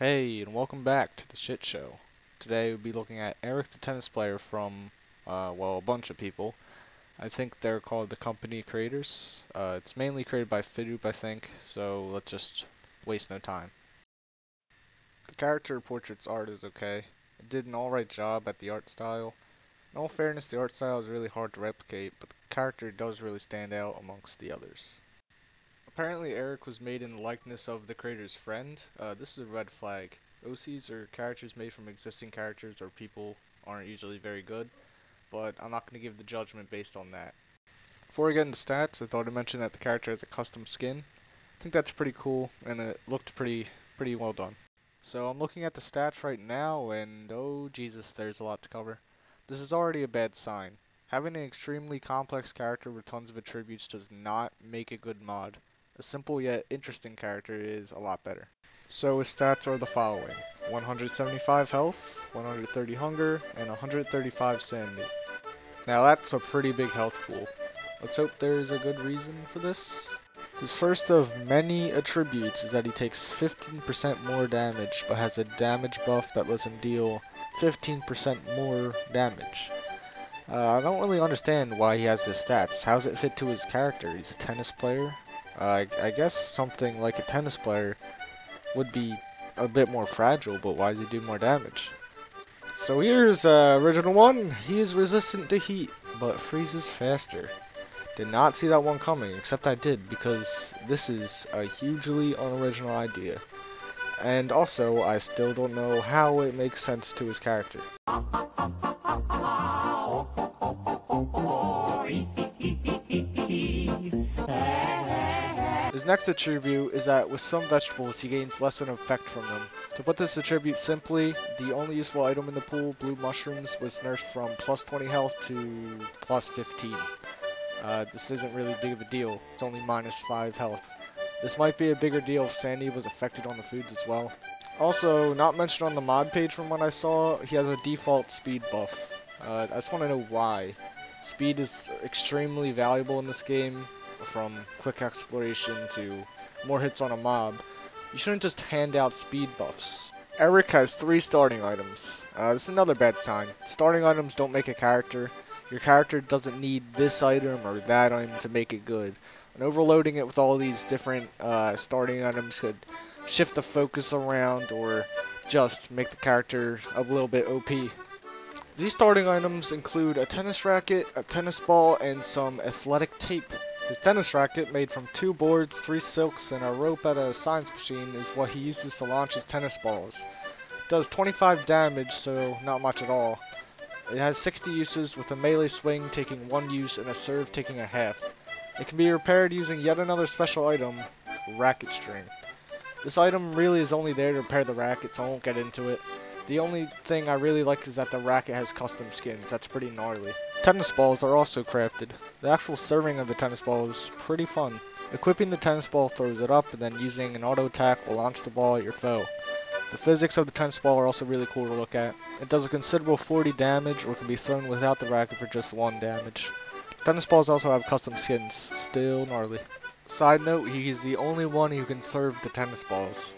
Hey, and welcome back to the shit show. Today we'll be looking at Erik the tennis player from, a bunch of people. I think they're called the company creators. It's mainly created by Fidoop, I think, so let's just waste no time. The character portrait's art is okay. It did an alright job at the art style. In all fairness, the art style is really hard to replicate, but the character does really stand out amongst the others. Apparently Erik was made in the likeness of the creator's friend. This is a red flag. OCs or characters made from existing characters or people aren't usually very good, but I'm not going to give the judgment based on that. Before we get into stats, I thought I'd mention that the character has a custom skin. I think that's pretty cool, and it looked pretty well done. So I'm looking at the stats right now, and oh Jesus, there's a lot to cover. This is already a bad sign. Having an extremely complex character with tons of attributes does not make a good mod. A simple yet interesting character is a lot better. So his stats are the following: 175 health, 130 hunger, and 135 sanity. Now that's a pretty big health pool. Let's hope there's a good reason for this. His first of many attributes is that he takes 15% more damage, but has a damage buff that lets him deal 15% more damage. I don't really understand why he has this stats. How does it fit to his character? He's a tennis player. I guess something like a tennis player would be a bit more fragile, but why does he do more damage? So here's original one. He is resistant to heat, but freezes faster. Did not see that one coming, except I did, because this is a hugely unoriginal idea. And also, I still don't know how it makes sense to his character. His next attribute is that with some vegetables he gains less an effect from them. To put this attribute simply, the only useful item in the pool, blue mushrooms, was nerfed from plus 20 health to plus 15. This isn't really big of a deal, it's only minus 5 health. This might be a bigger deal if sanity was affected on the foods as well. Also, not mentioned on the mod page from what I saw, he has a default speed buff. I just want to know why. Speed is extremely valuable in this game, from quick exploration to more hits on a mob. You shouldn't just hand out speed buffs. Erik has 3 starting items. This is another bad sign. Starting items don't make a character. Your character doesn't need this item or that item to make it good. And overloading it with all these different starting items could shift the focus around or just make the character a little bit OP. These starting items include a tennis racket, a tennis ball, and some athletic tape. His tennis racket, made from 2 boards, 3 silks, and a rope at a science machine, is what he uses to launch his tennis balls. It does 25 damage, so not much at all. It has 60 uses, with a melee swing taking 1 use and a serve taking a half. It can be repaired using yet another special item, racket string. This item really is only there to repair the racket, so I won't get into it. The only thing I really like is that the racket has custom skins. That's pretty gnarly. Tennis balls are also crafted. The actual serving of the tennis ball is pretty fun. Equipping the tennis ball throws it up, and then using an auto attack will launch the ball at your foe. The physics of the tennis ball are also really cool to look at. It does a considerable 40 damage, or can be thrown without the racket for just 1 damage. Tennis balls also have custom skins. Still gnarly. Side note, he's the only one who can serve the tennis balls.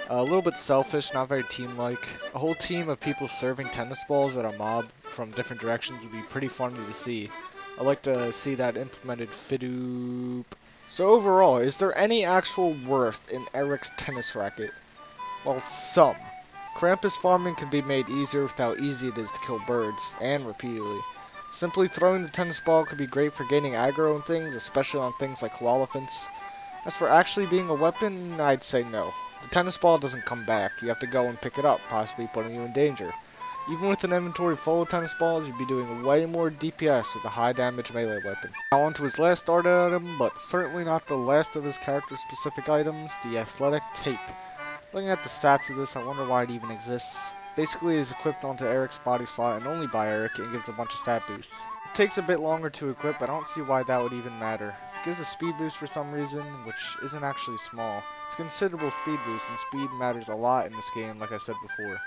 A little bit selfish, not very team-like. A whole team of people serving tennis balls at a mob from different directions would be pretty funny to see. I'd like to see that implemented. Fidoop. So overall, is there any actual worth in Erik's tennis racket? Well, some. Krampus farming can be made easier with how easy it is to kill birds, and repeatedly. Simply throwing the tennis ball could be great for gaining aggro and things, especially on things like koalefants. As for actually being a weapon, I'd say no. The tennis ball doesn't come back. You have to go and pick it up, possibly putting you in danger. Even with an inventory full of tennis balls, you'd be doing way more DPS with a high damage melee weapon. Now on to his last starter item, but certainly not the last of his character specific items, the athletic tape. Looking at the stats of this, I wonder why it even exists. Basically it is equipped onto Erik's body slot and only by Erik, and gives a bunch of stat boosts. It takes a bit longer to equip, but I don't see why that would even matter. It gives a speed boost for some reason, which isn't actually small. It's a considerable speed boost, and speed matters a lot in this game, like I said before.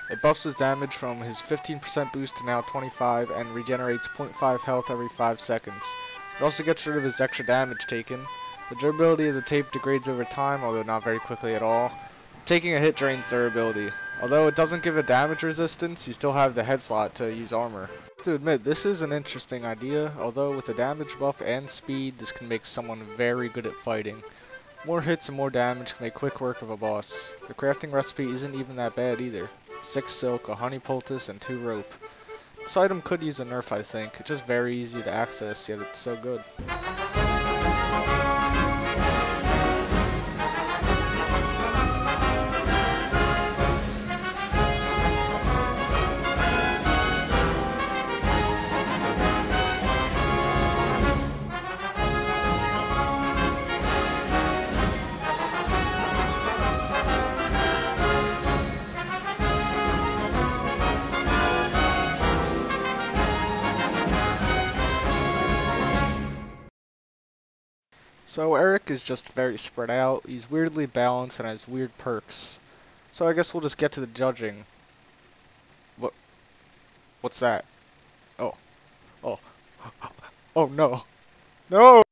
It buffs his damage from his 15% boost to now 25, and regenerates 0.5 health every 5 seconds. It also gets rid of his extra damage taken. The durability of the tape degrades over time, although not very quickly at all. Taking a hit drains durability. Although it doesn't give a damage resistance, you still have the head slot to use armor. I have to admit, this is an interesting idea, although with a damage buff and speed, this can make someone very good at fighting. More hits and more damage can make quick work of a boss. The crafting recipe isn't even that bad either. 6 silk, a honey poultice, and 2 rope. This item could use a nerf, I think. It's just very easy to access, yet it's so good. So Erik is just very spread out, he's weirdly balanced and has weird perks. So I guess we'll just get to the judging. What's that? Oh. Oh. Oh no. No!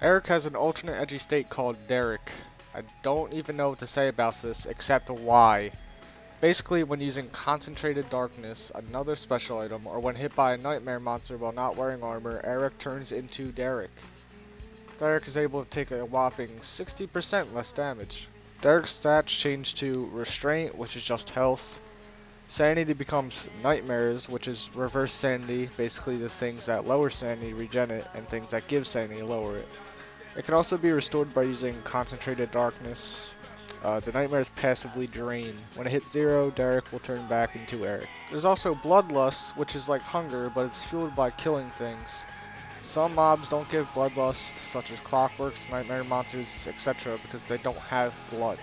Erik has an alternate edgy state called Derek. I don't even know what to say about this except why. Basically, when using Concentrated Darkness, another special item, or when hit by a nightmare monster while not wearing armor, Erik turns into Derek. Derek is able to take a whopping 60% less damage. Derek's stats change to Restraint, which is just health. Sanity becomes Nightmares, which is reverse sanity, basically the things that lower sanity regen it, and things that give sanity lower it. It can also be restored by using Concentrated Darkness. The Nightmares passively drain. When it hits 0, Derek will turn back into Erik. There's also Bloodlust, which is like hunger, but it's fueled by killing things. Some mobs don't give Bloodlust, such as Clockworks, Nightmare Monsters, etc., because they don't have blood.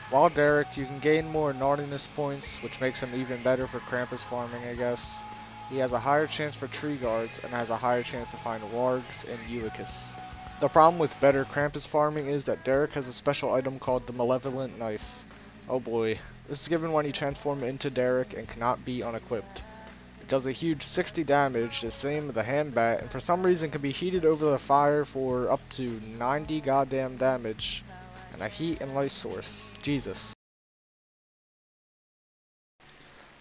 While Derek, you can gain more naughtiness points, which makes him even better for Krampus farming, I guess. He has a higher chance for tree guards, and has a higher chance to find wargs and Eulicus. The problem with better Krampus farming is that Derek has a special item called the Malevolent Knife. Oh boy. This is given when you transform into Derek and cannot be unequipped. It does a huge 60 damage, the same as the hand bat, and for some reason can be heated over the fire for up to 90 goddamn damage. And a heat and light source. Jesus.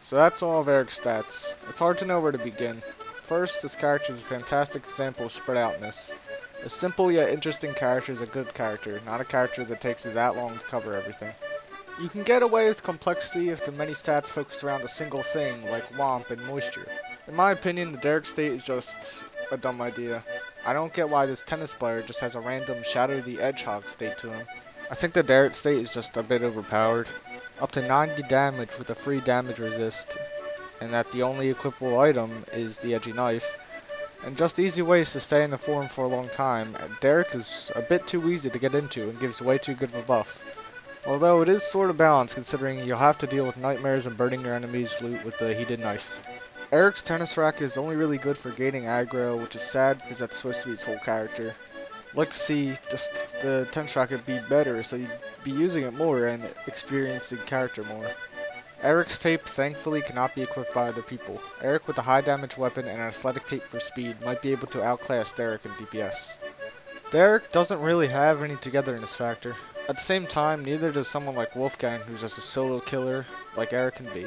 So that's all of Erik's stats. It's hard to know where to begin. First, this character is a fantastic example of spread outness. A simple yet interesting character is a good character, not a character that takes it that long to cover everything. You can get away with complexity if the many stats focus around a single thing, like Womp and Moisture. In my opinion, the Derek state is just a dumb idea. I don't get why this tennis player just has a random Shadow the Hedgehog state to him. I think the Derek state is just a bit overpowered. Up to 90 damage with a free damage resist, and that the only equipable item is the edgy knife. And just easy ways to stay in the form for a long time. Derek is a bit too easy to get into and gives way too good of a buff. Although it is sort of balanced considering you'll have to deal with nightmares and burning your enemy's loot with the heated knife. Erik's tennis racket is only really good for gaining aggro, which is sad because that's supposed to be his whole character. I'd like to see just the tennis racket be better so you'd be using it more and experiencing the character more. Erik's tape thankfully cannot be equipped by other people. Erik with a high damage weapon and an athletic tape for speed might be able to outclass Derek in DPS. Derek doesn't really have any togetherness factor. At the same time, neither does someone like Wolfgang who's just a solo killer like Erik can be.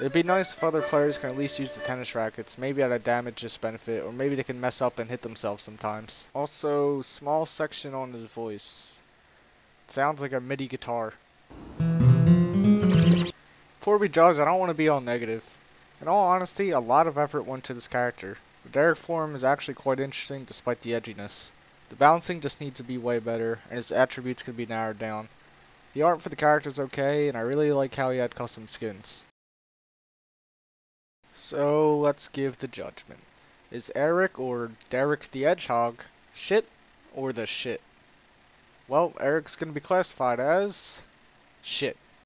It'd be nice if other players can at least use the tennis rackets, maybe at a damage disbenefit, or maybe they can mess up and hit themselves sometimes. Also, small section on his voice. It sounds like a MIDI guitar. Before we judge, I don't want to be all negative. In all honesty, a lot of effort went to this character. The Derek form is actually quite interesting despite the edginess. The balancing just needs to be way better, and his attributes could be narrowed down. The art for the character is okay, and I really like how he had custom skins. So let's give the judgment. Is Erik or Derek the Hedgehog shit or the shit? Well, Erik's gonna be classified as shit.